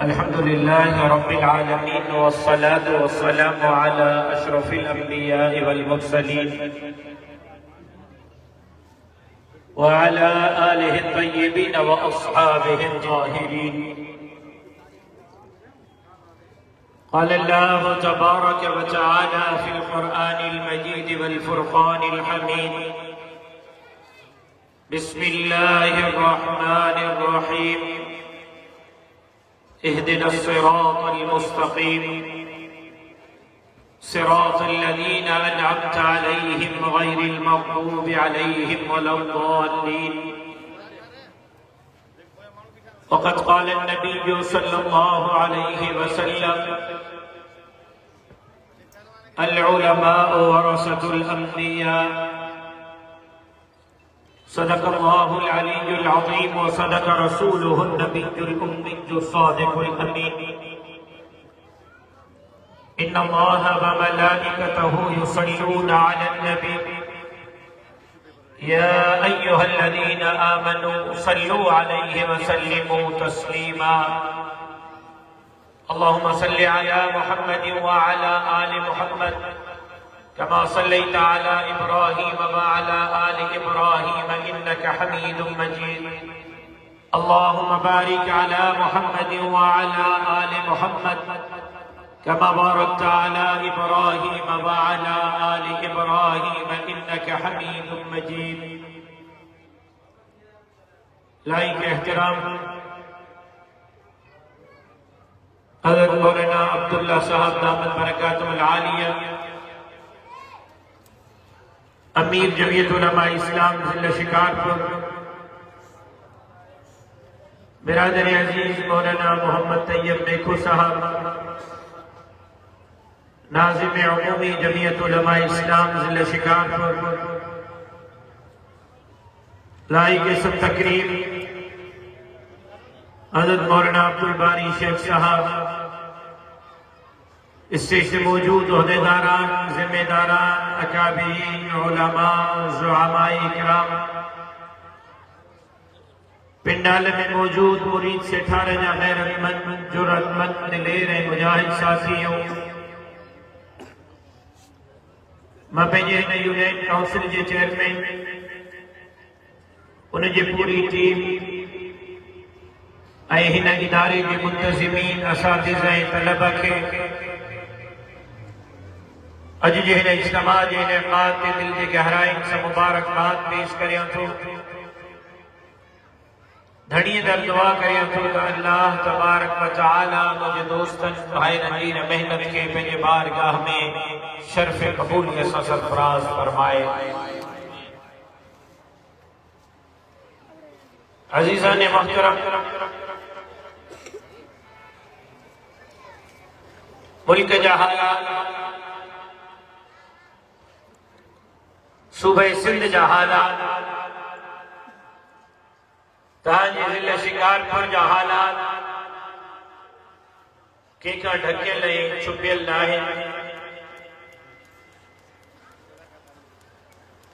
الحمد لله رب العالمين والصلاة والسلام على أشرف الأنبياء والمرسلين وعلى آله الطيبين وأصحابه الطاهرين. قال الله تبارك وتعالى في القرآن المجيد والفرقان الحميد: بسم الله الرحمن الرحيم. اهدنا الصراط المستقيم صراط الذين أنعمت عليهم غير المغضوب عليهم ولا الضالين. وقد قال النبي صلى الله عليه وسلم: العلماء ورثة الأنبياء. صدق الله العلي العظيم وصدق رسوله النبي الأمي الصادق الأمين. إن الله وملائكته يصلون على النبي يا أيها الذين آمنوا صلوا عليه وسلموا تسليما. اللهم صل على محمد وعلى آل محمد كما صليت على إبراهيم وعلى آل إبراهيم إنك حميد مجيد. اللهم بارك على محمد وعلى آل محمد كما باركت على إبراهيم وعلى آل إبراهيم إنك حميد مجيد. لائق احترام حضرت مولانا عبداللہ صاحب دامت برکاتہ العالیہ، امیر جمعیت علماء اسلام ضلع شکارپور، برادر عزیز مولانا محمد طیب میکھو صاحب، ناظم عمومی جمعیت علماء اسلام ضلع شکارپور، لائق سب تقریب حضرت مولانا عبدالباری شیخ صاحب، اسٹیج سے موجود عہدیداران، ذمہ داران، اکابرین، علماء، زعماء اکرام، پنڈال میں موجود مرید سے 18 غیرت مند، جرأت مند، دلیر مجاہد ساتھیوں، میں پہنجے ہن یونین کاؤنسل جے چیئرمین، ان جے پوری ٹیم، اے ہن ادارے کے منتظمین، اساتذہ، طلبہ کے اج جہن اجتماع جے انعقاد کے دل کے گہرائیں سے مبارکباد پیش کریاں تو دھڑی در دعا کریاں تو اللہ تبارک و تعالی مجھے دوستن بھائی نظیر محنت کے پہنجے بارگاہ میں شرف قبولیت سے سرفراز فرمائے. عزیزان محترم، ملک جا حالات، صوبہ سندھ جا حالات، تانجی ضلع شکارپور جا حالات کیکا ڈھکے لئے چھپیل ناہے.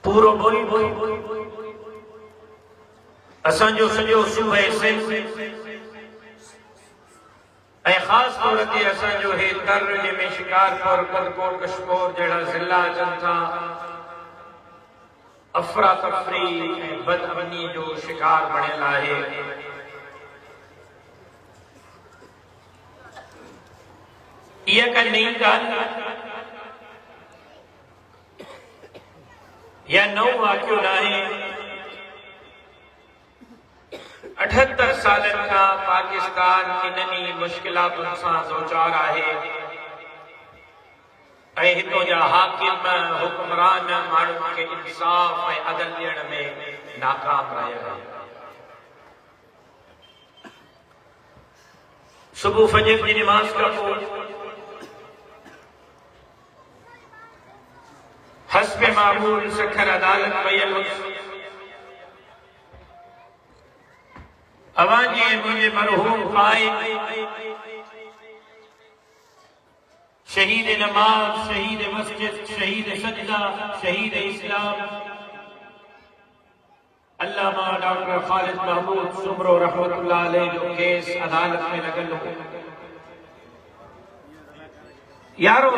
پورو ملک اساں جو سجو صوبہ سندھ اے خاص طور تے اساں جو ہے کر جے میں شکارپور، کدکوٹ، کشمور جڑا ضلع جنتا افراتفری بد امنی جو شکار بنے لاہے. یہ کا نہیں گل یا نو واقعہ لاہے. 78 سالن کا پاکستان اننی مشکلات انسان دوچار آئے. اے ہتو جا حاکم حکمران مانو کے انصاف اے عدل دین میں ناکام رہے ہیں. صبح فجر کی نماز کا پور حسب معمول سکھر عدالت بیل اوانجی مجھے مرحوم قائد، شہید نماز، شہید مسجد، شہید سجدہ، شہید اسلام، علامہ ڈاکٹر خالد محمود سمرو رحمت اللہ علیہ جو کیس عدالت میں لگل ہو 11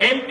MP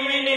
MLA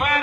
FIR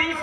DC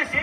SP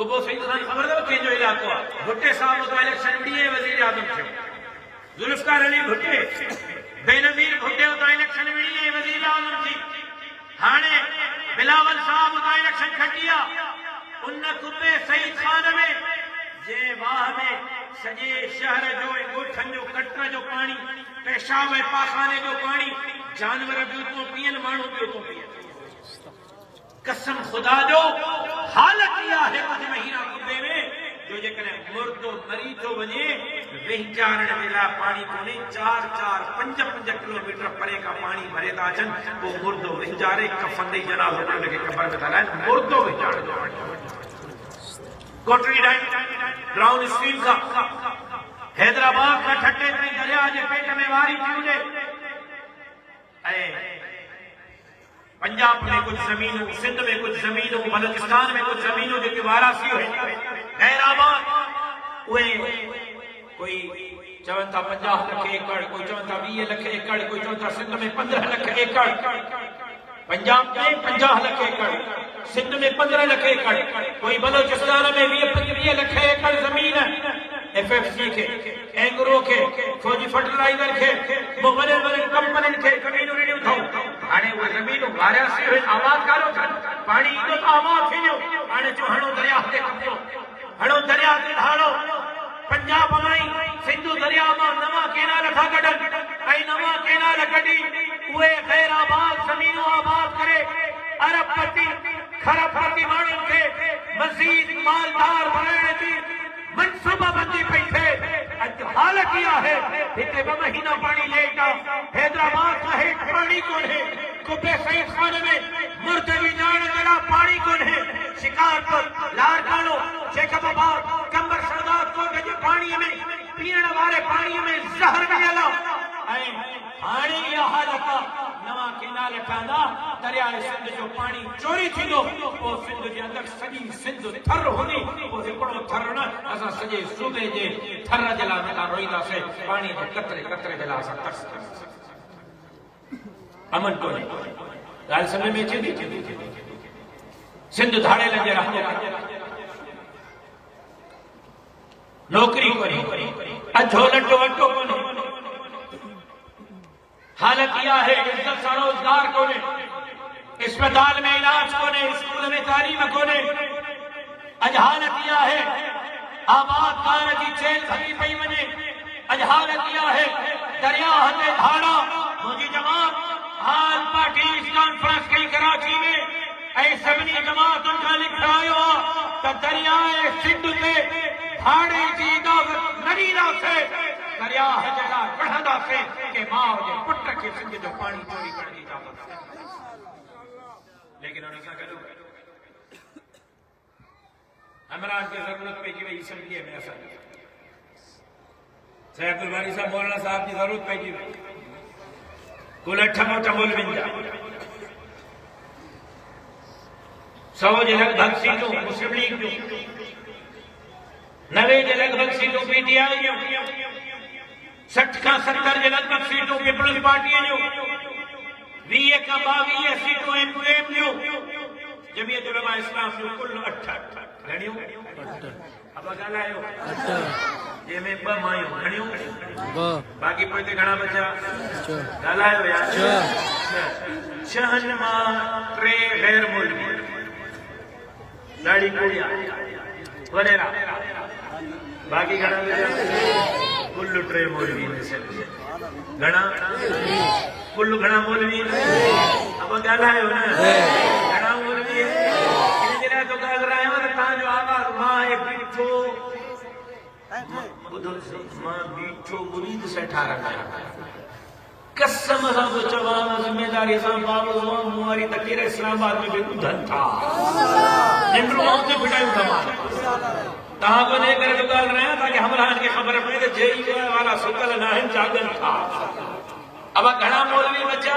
کبو سید خان خبر دو کہ جو علاقہ بھٹے صاحب تو الیکشن دیے وزیر اعظم تھے ذوالفقار علی بھٹے بینظیر بھٹے تو الیکشن دیے وزیر اعظم تھی ہانے بلاول صاحب تو الیکشن کھٹیا ان کبے سید خان میں جے واہ میں سجے شہر جو گوٹھن جو کٹرا جو پانی پیشاب پاخانے جو پانی جانور بھی تو پین مانو بھی تو پین قسم خدا جو حالت کیا ہے کچھ مہینہ کبے میں جو جے کرے مرد و مری تو وجے وہچارن ملا پانی کونے 4-5 کلومیٹر پرے کا پانی بھرے دا چن وہ مرد و وہچارے کفن دے جنازہ ہونے لگے قبر میں تھا مرد و وہچارے جو کوٹری ڈائن گراؤنڈ اسٹریم کا حیدرآباد کا ٹھٹے میں دریا جے پیٹ میں واری چیوجے پنجاب میں کچھ زمینوں سندھ میں کچھ زمینوں بلوچستان میں کچھ زمینوں جو کہ واراسی ہوئے حیدرآباد کوئی چون تھا 50 لکھ ایکڑ کوئی چون تھا 20 لکھ ایکڑ کوئی چون تھا سندھ میں 15 لکھ ایکڑ پنجاب میں 50 لکھ ایکڑ سندھ میں 15 لکھ ایکڑ کوئی بلوچستان میں 20 لکھ ایکڑ زمین ہے ایف ایف سی کے اینگرو کے فوجی فرٹیلائزر کے بڑے بڑے کمپنی کے زمینوں ریڈیو تھو آنے وہ زمینوں واراسی ہوئے آباد کارو تھا پانی تو آباد تھیو آنے جو ہنو دریا دے کپو ہنو دریا دے دھاڑو پنجاب آئی سندھو دریا ماں نما کینال تھا گڈن ائی نما کینال گڈی اوے غیر آباد زمینوں آباد کرے عرب پتی خراب پتی مانن کے مزید مالدار بنانے دی منصوبہ بندی پئی تھے اج حال کیا ہے ہتے ب مہینہ پانی لیٹا حیدرآباد کا ہے پانی کون ہے کبے سید خان میں مرتوی جان جلا پانی کون ہے شکارپور لارکانو جیکب آباد کمبر سردار کو کے پانی میں پینے والے پانی میں زہر ملا پانی یہ حالت نوا کینال ٹھاندا دریائے سندھ جو پانی چوری تھی دو وہ سندھ کے اندر سجی سندھ تھر ہونی وہ ہکڑو تھر نہ اسا سجے صوبے جے تھر جلا ملا روئیدا سے پانی کے قطرے قطرے جلا سا ترس امن کو نہیں گال سمجھ میں چھی سندھ دھاڑے لگے رہا نوکری کو نہیں اجھولٹو وٹو کو نہیں حالت یہ ہے عزت سے روزگار کو نے اسپتال میں علاج کو نے اسکول میں تعلیم کو نے اج حالت یہ ہے آباد کار کی چیل بھری پئی ونے اج حالت یہ ہے دریا ہتے دھاڑا مجھے جماعت حال پارٹی کانفرنس کی کراچی میں اے سبنی جماعت ان کا لکھا ہوا کہ دریائے سندھ میں دھاڑے کی داغت نرینا سے دریا جگہ بڑھا سے کہ ماں جے پٹر کے سنگ جو پانی چوری کر دی جاتا لیکن انہوں نے کیا کرو عمران کی ضرورت پہ کی وہی اسمبلی میں اثر سید عبدالباری صاحب مولانا صاحب کی ضرورت پہ کی وہی کل اٹھا موٹا مول بن جا 100 جے لگ بھگ سیٹوں مسلم لیگ جو 90 جے لگ بھگ سیٹوں پی ٹی آئی جو 60 کا 70 جے لگ بھگ سیٹوں پیپلز پارٹی جو 20 کا 22 سیٹوں ایم کیو ایم جو جمعیت علماء اسلام جو کل 8 گھڑیوں اب گالا ہے یہ میں ب مایوں گھڑیوں باقی پوئتے گھڑا بچا گالا ہے یا شہن ماں ترے غیر ملکی داڑی کوڑیا وغیرہ باقی گھڑا بچا کل ترے مولوی گھڑا کل گھڑا مولوی اب گالا ہے گھڑا مولوی تو گل رہے ہیں تاں جو آواز ماں ایک بیٹھو ماں بیٹھو مرید سے ٹھارا ہے قسم اساں تو چوان ذمہ داری اساں بابو زمان مواری تکیر اسلام آباد میں بھی ادھن تھا نمرو آن سے پھٹائیوں تھا ماں تاں کو لے کر تو گل رہے ہیں تاکہ ہمراہن کی خبر پڑے تو جئی والا سکل ناہم چاگن تھا اب گھڑا مولوی بچا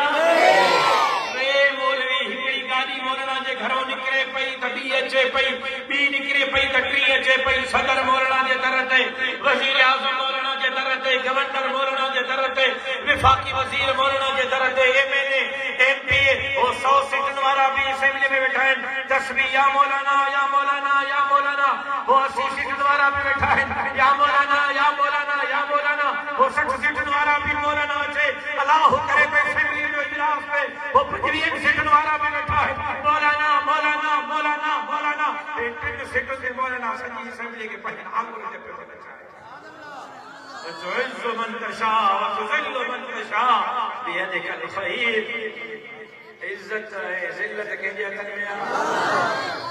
مولانا جے گھروں نکرے پئی تبی اچے پئی بی نکرے پئی تکری اچے پئی صدر مولانا جے درتے وزیر اعظم مولانا جے درتے گورنر مولانا جے درتے وفاقی وزیر مولانا جے درتے M N A M P O 100 سیٹن والا بھی اسمبلی میں بیٹھائیں تسبیح یا مولانا یا مولانا یا مولانا وہ 80 سیٹ دوارا بھی بیٹھا ہے یا مولانا یا مولانا یا مولانا وہ 60 سیٹ دوارا بھی مولانا اچھے اللہ کرے تو اسمبلی جو اجلاس پہ وہ 55 سیٹ دوارا بھی بیٹھا ہے مولانا مولانا مولانا مولانا 3 سیٹوں سے مولانا سجی اسمبلی کے پہلے آنگوں نے پہ بیٹھا ہے وتعز من تشاء وتذل من تشاء بيدك الخير عزت ہے ذلت کہندے کلمہ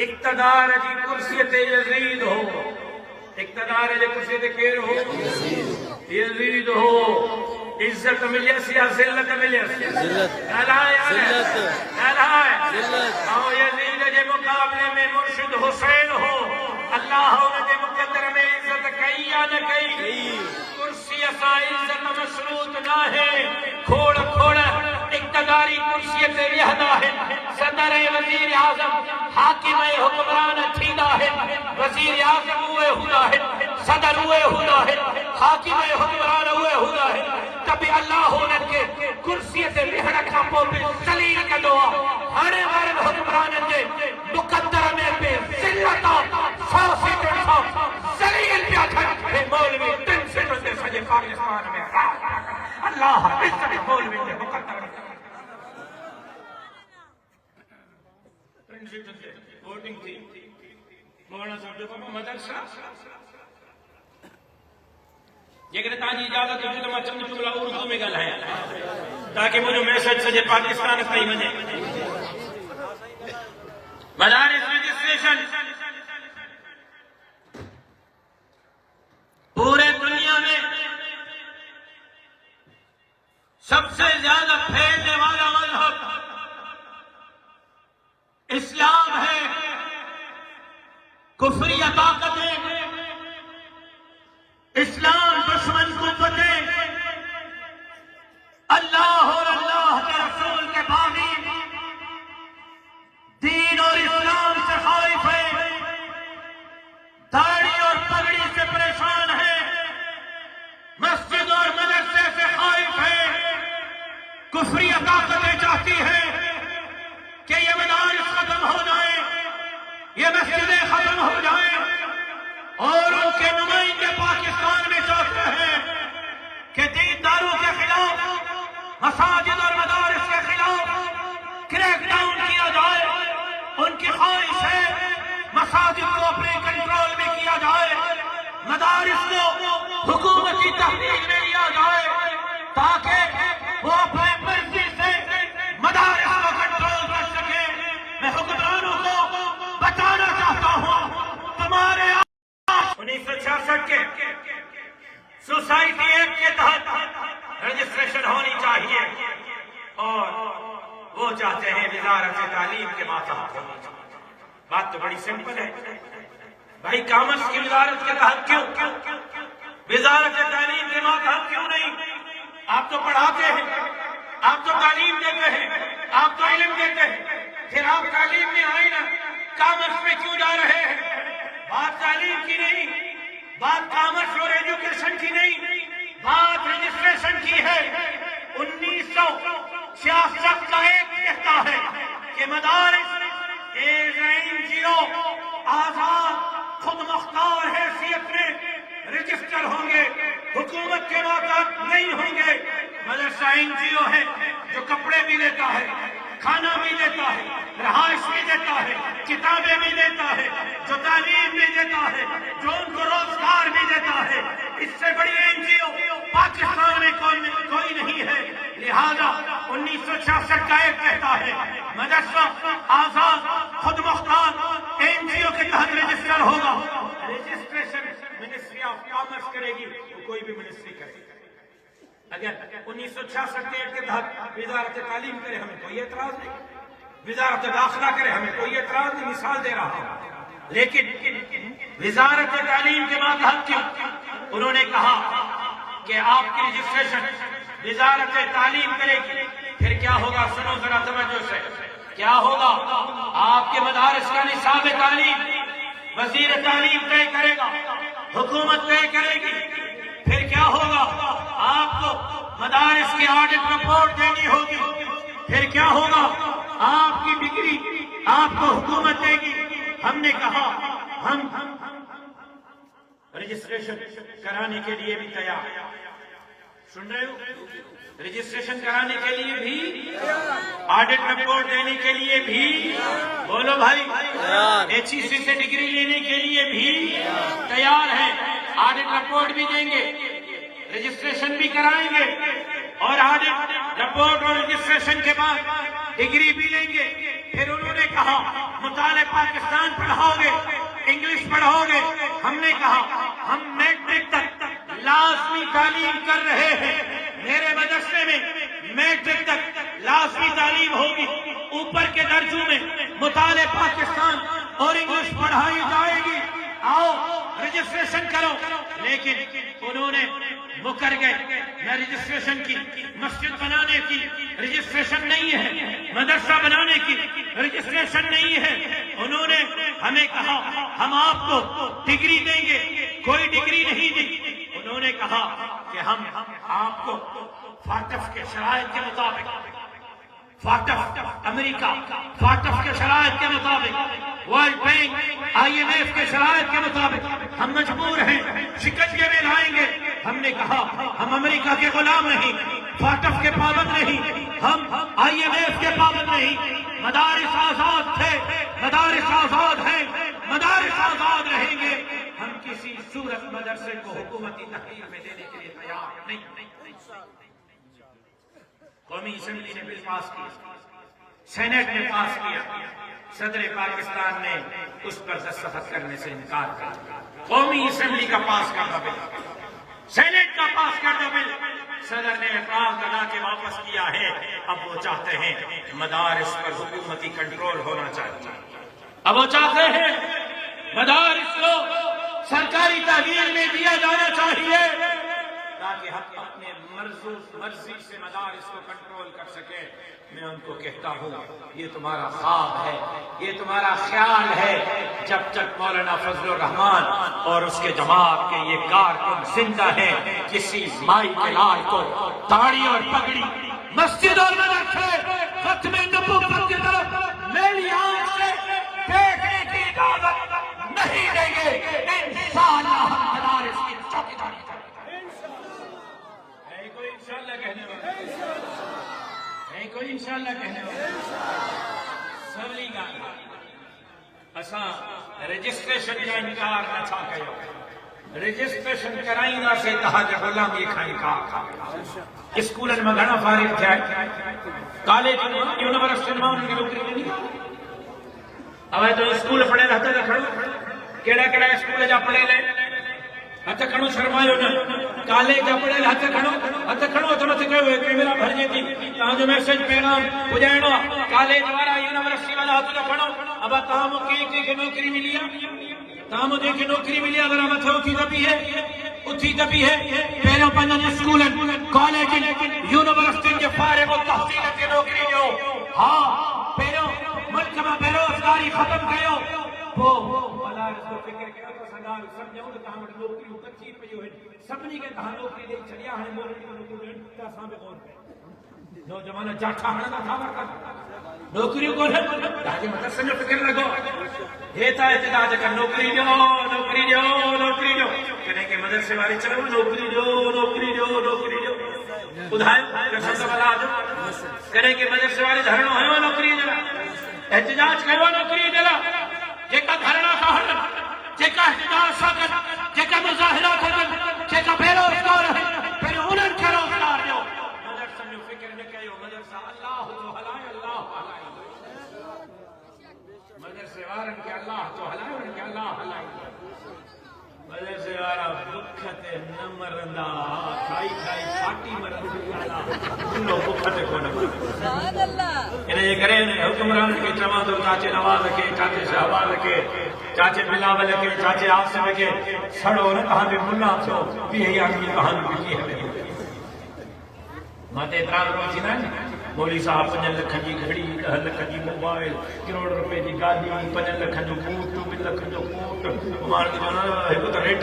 اقتدار جی کرسی تے یزید ہو اقتدار جی کرسی تے کیر ہو یزید ہو عزت ملیس یا ذلت ملیس ذلت اور یزید کے مقابلے میں مرشد حسین ہو اللہ نے مقدر میں عزت کئی یا نہ کئی کرسی اسا عزت مشروط نہ ہے کھوڑ کھوڑ اقتداری کرسی تے رہدا ہے صدر وزیر اعظم حاکم حکمران تھیندا ہے وزیر اعظم ہوئے ہوندا ہے صدر ہوئے ہوندا ہے حاکم حکمران ہوئے ہوندا ہے کبھی اللہ ہونے کے کرسی تے رہڑ کھا پو ذلیل کڈو ہانے وارن حکمران کے مقدر میں پہ ذلت 100 سیٹوں ذلیل پیا تھے مولوی 3 سیٹوں سے سجے پاکستان میں اللہ اس مولوی کے مقدر ووٹنگ تھی مولانا صاحب جو مدرسہ جیکن تاں جی اجازت ہوئی تو میں چند جملہ اردو میں ڳالھايان تاکہ مجھو میسج سجے پاکستان تائیں وڃے مدارس رجسٹریشن پورے دنیا میں سب سے زیادہ پھیلنے والا مذہب اسلام ہے کفری طاقتیں اسلام دشمن قوتیں اللہ اور اللہ کے رسول کے باغی دین اور اسلام سے خائف ہے داڑھی اور پگڑی سے پریشان ہے مسجد اور مدرسے سے خائف ہے کفری طاقتیں چاہتی ہیں کہ یہ مدارس ختم ہو جائیں یہ مسجدیں ختم ہو جائیں اور ان کے نمائندے پاکستان میں چاہتے ہیں کہ دینداروں کے خلاف مساجد اور مدارس کے خلاف کریک ڈاؤن کیا جائے ان کی خواہش ہے مساجد کو اپنے کنٹرول میں کیا جائے مدارس کو حکومتی تحقیق میں لیا جائے تاکہ وہ اپنے مرضی سے مدارس کو کنٹرول کر سکے میں حکمرانوں کو بتانا چاہتا ہوں تمہارے 1966 کے سوسائٹی ایکٹ کے تحت رجسٹریشن ہونی چاہیے اور وہ چاہتے ہیں وزارت تعلیم کے ماتحت ہونی چاہیے بات تو بڑی سمپل ہے بھائی کامرس کی وزارت کے تحت کیوں وزارت تعلیم کے ماتحت کیوں نہیں آپ تو پڑھاتے ہیں آپ تو تعلیم دیتے ہیں آپ تو علم دیتے ہیں پھر آپ تعلیم میں آئے نا کامرس میں کیوں جا رہے ہیں بات تعلیم کی نہیں بات کامرس اور ایجوکیشن کی نہیں بات رجسٹریشن کی ہے 1966 کا ایک کہتا ہے کہ مدارس NGO آزاد خود مختار حیثیت میں رجسٹر ہوں گے حکومت کے ماتحت نہیں ہوں گے مدرسہ NGO ہے جو کپڑے بھی دیتا ہے کھانا بھی دیتا ہے رہائش بھی دیتا ہے کتابیں بھی دیتا ہے جو تعلیم بھی دیتا ہے جو ان کو روزگار بھی دیتا ہے اس سے بڑی NGO پاکستان میں کوئی نہیں ہے لہذا 1966 کا ایک کہتا ہے مدرسہ آزاد خود مختار NGO کے تحت رجسٹر ہوگا رجسٹریشن منسٹری آف کامرس کرے گی تو کوئی بھی منسٹری کرے گی اگر 1966 کے تحت وزارت تعلیم کرے ہمیں کوئی اعتراض نہیں وزارت داخلہ کرے ہمیں کوئی اعتراض نہیں مثال دے رہا ہوں لیکن وزارت تعلیم کے ماتحت کیوں انہوں نے کہا کہ آپ کی رجسٹریشن وزارت تعلیم کرے گی پھر کیا ہوگا سنو ذرا توجہ سے کیا ہوگا آپ کے مدارس کا نصاب تعلیم وزیر تعلیم طے کرے گا حکومت طے کرے گی پھر کیا ہوگا آپ کو مدارس کی آڈٹ رپورٹ دینی ہوگی پھر کیا ہوگا؟ آپ کی ڈگری آپ کو حکومت دے گی۔ ہم نے کہا ہم رجسٹریشن کرانے کے لیے بھی تیار۔ سن رہے ہو؟ رجسٹریشن کرانے کے لیے بھی، آڈٹ رپورٹ دینے کے لیے بھی، بولو بھائی، HEC سے ڈگری لینے کے لیے بھی تیار ہیں۔ آڈٹ رپورٹ بھی دیں گے، رجسٹریشن بھی کرائیں گے، اور آڈٹ رپورٹ اور رجسٹریشن کے بعد ڈگری بھی لیں گے۔ پھر انہوں نے کہا مطالعہ پاکستان پڑھاؤ گے، انگلش پڑھاؤ گے۔ ہم نے کہا ہم میٹرک تک لازمی تعلیم کر رہے ہیں، میرے مدرسے میں میٹرک تک لازمی تعلیم ہوگی، اوپر کے درجوں میں مطالعہ پاکستان اور انگلش پڑھائی جائے گی، آؤ رجسٹریشن کرو۔ لیکن انہوں نے مکر گئے، نہ رجسٹریشن کی، مسجد بنانے کی رجسٹریشن نہیں ہے، مدرسہ بنانے کی رجسٹریشن نہیں ہے۔ انہوں نے ہمیں کہا ہم آپ کو ڈگری دیں گے، کوئی ڈگری نہیں دی۔ انہوں نے کہا کہ ہم آپ کو فاٹف کے شرائط کے مطابق، فاٹف امریکہ، فاٹف کے شرائط کے مطابق، ورلڈ بینک، IMF کے شرائط کے مطابق ہم مجبور ہیں، شکنجے میں لائیں گے۔ ہم نے کہا ہم امریکہ کے غلام نہیں، فاٹف کے پابند نہیں، ہم IMF کے پابند نہیں۔ مدارس آزاد تھے، مدارس آزاد ہیں، مدارس آزاد رہیں گے۔ ہم کسی صورت مدرسے کو حکومتی تحریر میں دینے کے لیے تیار نہیں۔ قومی اسمبلی نے بل پاس کیا، سینٹ نے پاس کیا، صدر پاکستان نے اس پر دستخط کرنے سے انکار کیا۔ قومی اسمبلی کا پاس کردہ بل، سینٹ کا پاس کردہ بل، صدر نے اعتراض لگا کے واپس کیا ہے۔ اب وہ چاہتے ہیں مدارس پر حکومتی کنٹرول ہونا چاہیے، اب وہ چاہتے ہیں مدارس کو سرکاری تحویل میں دیا جانا چاہیے تاکہ ہم اپنے مرضی سے مدارس کو کنٹرول کر سکیں۔ میں ان کو کہتا ہوں یہ تمہارا خواب ہے، یہ تمہارا خیال ہے۔ جب تک مولانا فضل الرحمان اور اس کے جماعت کے یہ کارکن زندہ ہیں، کسی مائی کے لال کو داڑھی اور پگڑی مسجد اور مدرسے ختم نبوت کی طرف میری آنکھ سے دیکھنے کی اجازت نہیں دیں گے۔ انشاءاللہ ہم مدارس کی چوکیداری کریں گے۔ ہے کوئی انشاءاللہ کہنے والا؟ ہے کوئی انشاءاللہ کہنے والا؟ سولی گا اساں رجسٹریشن کا انکار نہ چھا کیو، رجسٹریشن کرائیں نہ سے کہا کہ غلامی کھائیں کھا اسکولن میں گھنا فارغ تھیا، کالج یونیورسٹی میں ان کی نوکری نہیں۔ اب تو اسکول پڑھے رہتے رکھڑو، کیڑا کیڑا اسکول جا پڑھے لے ہتھ کھڑو شرمایو نہ، کالج جا پڑھے لے ہتھ کھڑو تو مت کہو کہ میرا بھرجے تھی تاں جو میسج پیغام پجائنو کالج والا یونیورسٹی والا ہتھ کھڑو۔ اب تاں مو کی نوکری ملی تاں مو کی نوکری ملی اگر مت اتھی دبی ہے پہلو پنجن اسکولن کالجن یونیورسٹی کے فارغ التحصیل کی نوکری جو ہاں پہلو ملک میں بے روزگاری ختم کیو وہ مدارس کو فکر کیا تو سنگار سمجھو تو تاں نوکری کچی پیو ہے سبنی کے تاں نوکری دے چھڑیا ہے نوکری تا سامنے کون نوجوان جاٹھا ہنا تھا نوکری کو ہے تاکہ مدرسے میں فکر لگو ہیتا احتجاج کر نوکری جو کہنے کے مدرسے والے چلو نوکری جو بدھائے رسول والا جو کہنے کے مدرسے والے دھرنا ہے نوکری جو احتجاج کرو نوکری دلا جیکا دھرنا ساہر جیکا احتجاج ساکر جیکا مظاہرہ کرن جیکا بیروزگار ہے پھر انہن کے روزگار جو مدرسہ میں فکر نہ کہو مدرسہ اللہ تو حلائے اللہ حلائے مدرسے وارن کے اللہ تو حلائے ان کے اللہ حلائے مدرسے وارا بکھتے نہ مرندہ کھائی چھاٹی مرندہ انہوں بکھتے کو نہ سبحان اللہ انہیں یہ کریں حکمران کے چماد اور چاچے نواز کے چاچے شہباز کے چاچے بلاول کے چاچے عاصم کے سڑو نہ کہاں بھی ملا چھو بھی ہے یا کی کہانی بھی ہے ماتے اعتراض کو چینا ہے مولوی صاحب 5 لکھ جی گھڑی 10 لکھ جی موبائل کروڑ روپے جی گاڏي 5 لکھ جو بوٹ 2 لکھ جو کوٹ مار جو نا هڪ ته ریٽ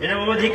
ان وہ وڌيڪ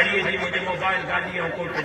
گھڙي جي مجھے موبائل گاڏي ۽ کوٹ جي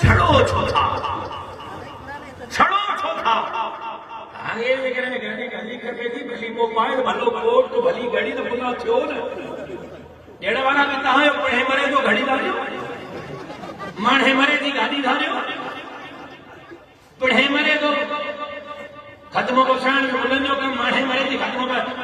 چھڑو چھو تھا چھڑو چھو تھا آگے وغیرہ میں گھڑی کرے تھی بھلی موبائل بھلو کوٹ تو بھلی گھڑی تو پورا تھيو نا ڈیڑھ والا بھی تاں پڑھے مرے جو گھڑی دھاريو ماڻهي مرے دی گاڏي دھاريو پڑھے مرے تو ختم بسان بولن جو کہ ماڻهي مرے دی ختم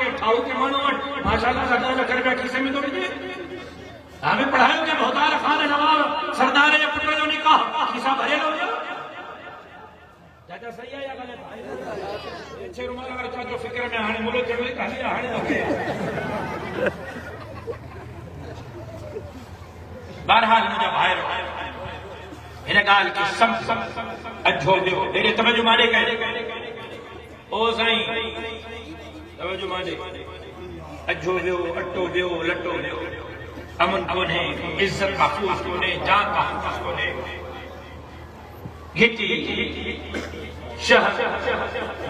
کہ ٺاو کے مانو ماشاءاللہ 7 لکھ روپیا کیسے میں تو ڏے ہمیں پڑھايو کہ بہتار خان نواب سردار جي پٽ جو نکاح کیسا بھرے لو چاچا صحیح ہے یا غلط ہے اچھے رومال اگر چاچو فکر میں ہانے ملک چڑھے کہانی ہانے نہ بہرحال مجھے بھائی ہن گال کی سب اجھو دیو میرے توجہ مانے کہے او سائیں توجہ مانے اجھو دیو اٹو دیو لٹو دیو امن کونے عزت محفوظ کونے جان محفوظ کونے گھٹی شہر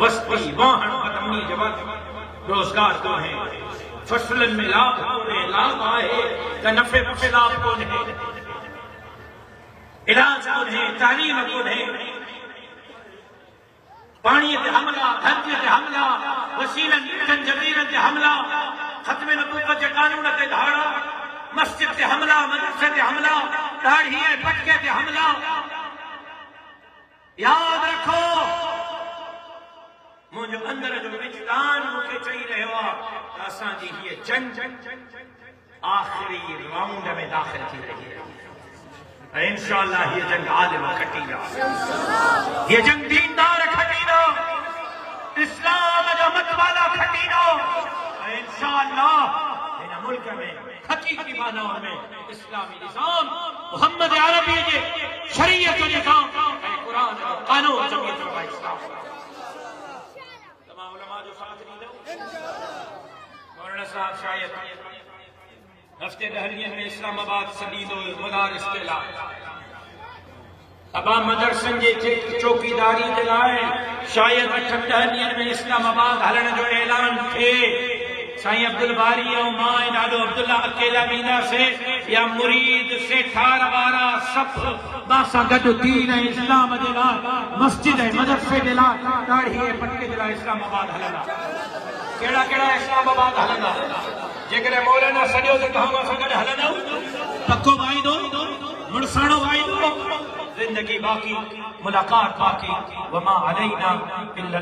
وسطی واہن قدمنی جواب روزگار کونے فصلن میں لابھ کونے لابھ آئے کہ نفع لابھ کونے علاج کونے تعلیم کونے پانی تے حملہ دھرتی تے حملہ وسیلن جنجبیرن تے حملہ ختم نبوت کے قانون تے دھاڑا مسجد تے حملہ مدرسے تے حملہ داڑھی پٹکے تے حملہ یاد رکھو مجھے اندر جو وجدان مکھے چاہی رہے ہوا اساں جی یہ جنگ آخری راؤنڈ میں داخل کی رہی ہے انشاءاللہ یہ جنگ عالم کھٹی گا یہ جنگ دیندار کھٹی گا اسلام جو مت والا کھٹی گا انشاءاللہ ان ملک میں حقیقی معنوں میں اسلامی نظام محمد عربی کے شریعت و نظام قرآن قانون جمعیت و اسلام تمام علماء جو ساتھ نہیں دو مولانا صاحب شاید ہفتے دہلیے میں اسلام آباد سدید و مدارس کے لائے ابا مدرسن جے چوکی داری کے لائے شاید اٹھن دہلیے میں اسلام آباد ہلن جو اعلان تھے سائیں عبدالباری اور ماں نادو عبداللہ اکیلا مینا سے یا مرید سے 18-12 سب باسا گڈو دین اسلام دلا مسجد مدرسے دلا داڑھی پٹکے دلا اسلام آباد ہلنا کیڑا کیڑا اسلام آباد ہلنا جے مولانا سجو سے کہاں سا گڈ ہلنا پکو بھائی دو مرسانو بھائی دو زندگی باقی ملاقات باقی وما علینا الا